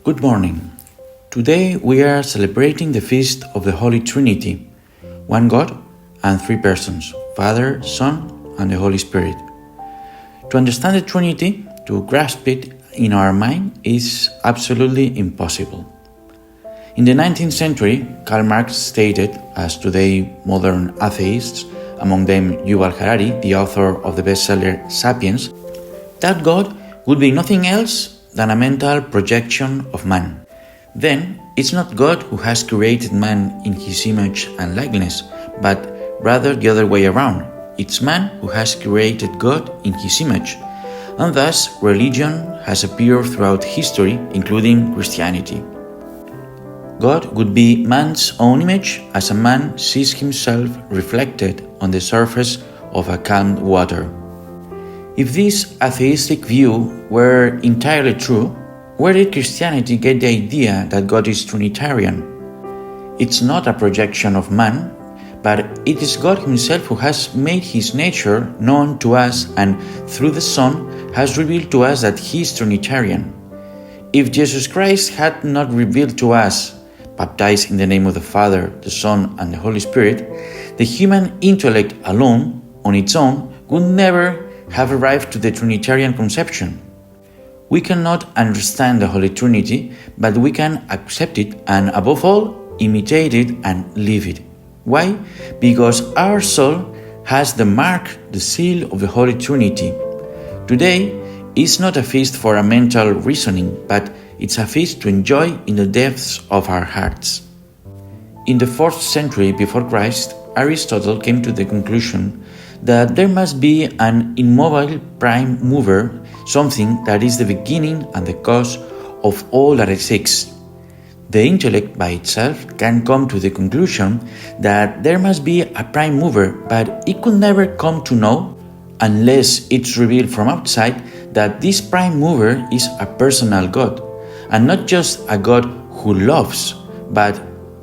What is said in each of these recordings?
Good morning. Today we are celebrating the feast of the Holy Trinity, one God and three persons, Father, Son, and the Holy Spirit. To understand the Trinity, to grasp it in our mind, is absolutely impossible. In the 19th century, Karl Marx stated, as today modern atheists, among them Yuval Harari, the author of the bestseller *Sapiens*, that God would be nothing else than a mental projection of man. Then, it's not God who has created man in his image and likeness, but rather the other way around. It's man who has created God in his image, and thus religion has appeared throughout history, including Christianity. God would be man's own image as a man sees himself reflected on the surface of a calm water. If this atheistic view were entirely true, where did Christianity get the idea that God is Trinitarian? It's not a projection of man, but it is God himself who has made his nature known to us and through the Son has revealed to us that he is Trinitarian. If Jesus Christ had not revealed to us, baptized in the name of the Father, the Son, and the Holy Spirit, the human intellect alone, on its own, would never have arrived to the Trinitarian conception. We cannot understand the Holy Trinity, but we can accept it and, above all, imitate it and live it. Why? Because our soul has the mark, the seal of the Holy Trinity. Today is not a feast for a mental reasoning, but it's a feast to enjoy in the depths of our hearts. In the 4th century before Christ, Aristotle came to the conclusion that there must be an immobile prime mover, something that is the beginning and the cause of all that exists. The intellect by itself can come to the conclusion that there must be a prime mover, but it could never come to know, unless it's revealed from outside, that this prime mover is a personal God, and not just a God who loves, but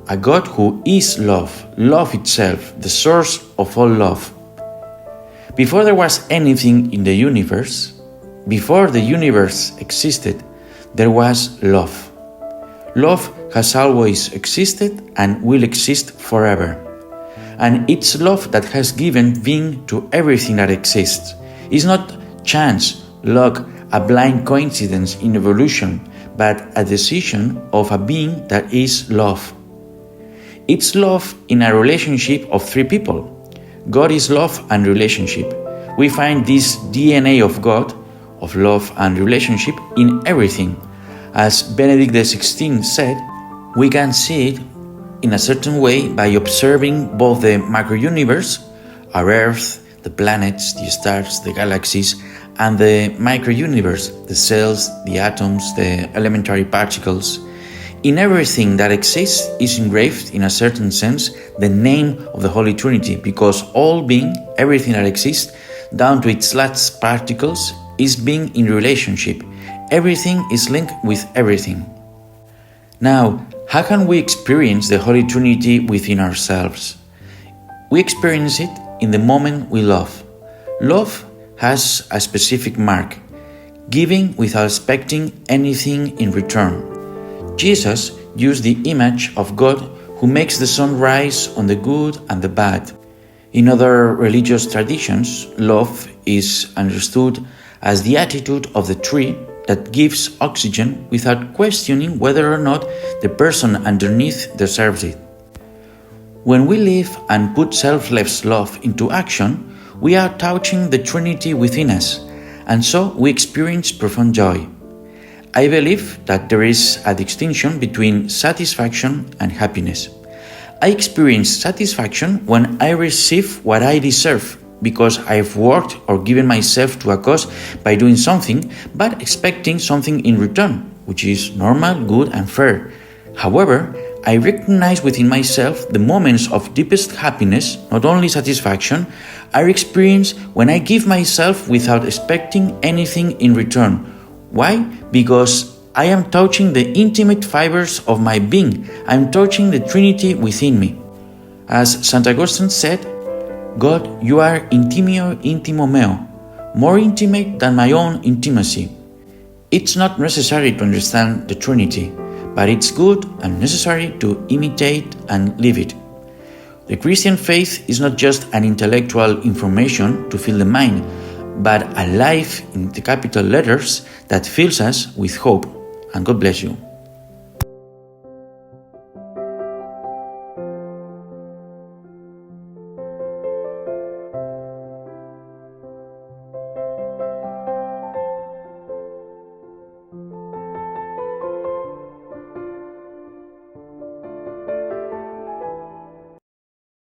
a God who is love, love itself, the source of all love. Before there was anything in the universe, before the universe existed, there was love. Love has always existed and will exist forever. And it's love that has given being to everything that exists. It's not chance, luck, a blind coincidence in evolution, but a decision of a being that is love. It's love in a relationship of three people. God is love and relationship. We find this DNA of God, of love and relationship, in everything. As Benedict XVI said, we can see it in a certain way by observing both the macro-universe, our Earth, the planets, the stars, the galaxies, and the micro-universe, the cells, the atoms, the elementary particles. In everything that exists is engraved, in a certain sense, the name of the Holy Trinity, because all being, everything that exists, down to its last particles, is being in relationship. Everything is linked with everything. Now, how can we experience the Holy Trinity within ourselves? We experience it in the moment we love. Love has a specific mark, giving without expecting anything in return. Jesus used the image of God who makes the sun rise on the good and the bad. In other religious traditions, love is understood as the attitude of the tree that gives oxygen without questioning whether or not the person underneath deserves it. When we live and put selfless love into action, we are touching the Trinity within us, and so we experience profound joy. I believe that there is a distinction between satisfaction and happiness. I experience satisfaction when I receive what I deserve, because I've worked or given myself to a cause by doing something, but expecting something in return, which is normal, good, and fair. However, I recognize within myself the moments of deepest happiness, not only satisfaction, I experience when I give myself without expecting anything in return. Why? Because I am touching the intimate fibers of my being. I am touching the Trinity within me. As St. Augustine said, God, you are intimio intimo meo, more intimate than my own intimacy. It's not necessary to understand the Trinity, but it's good and necessary to imitate and live it. The Christian faith is not just an intellectual information to fill the mind, but a life in the capital letters that fills us with hope. And God bless you.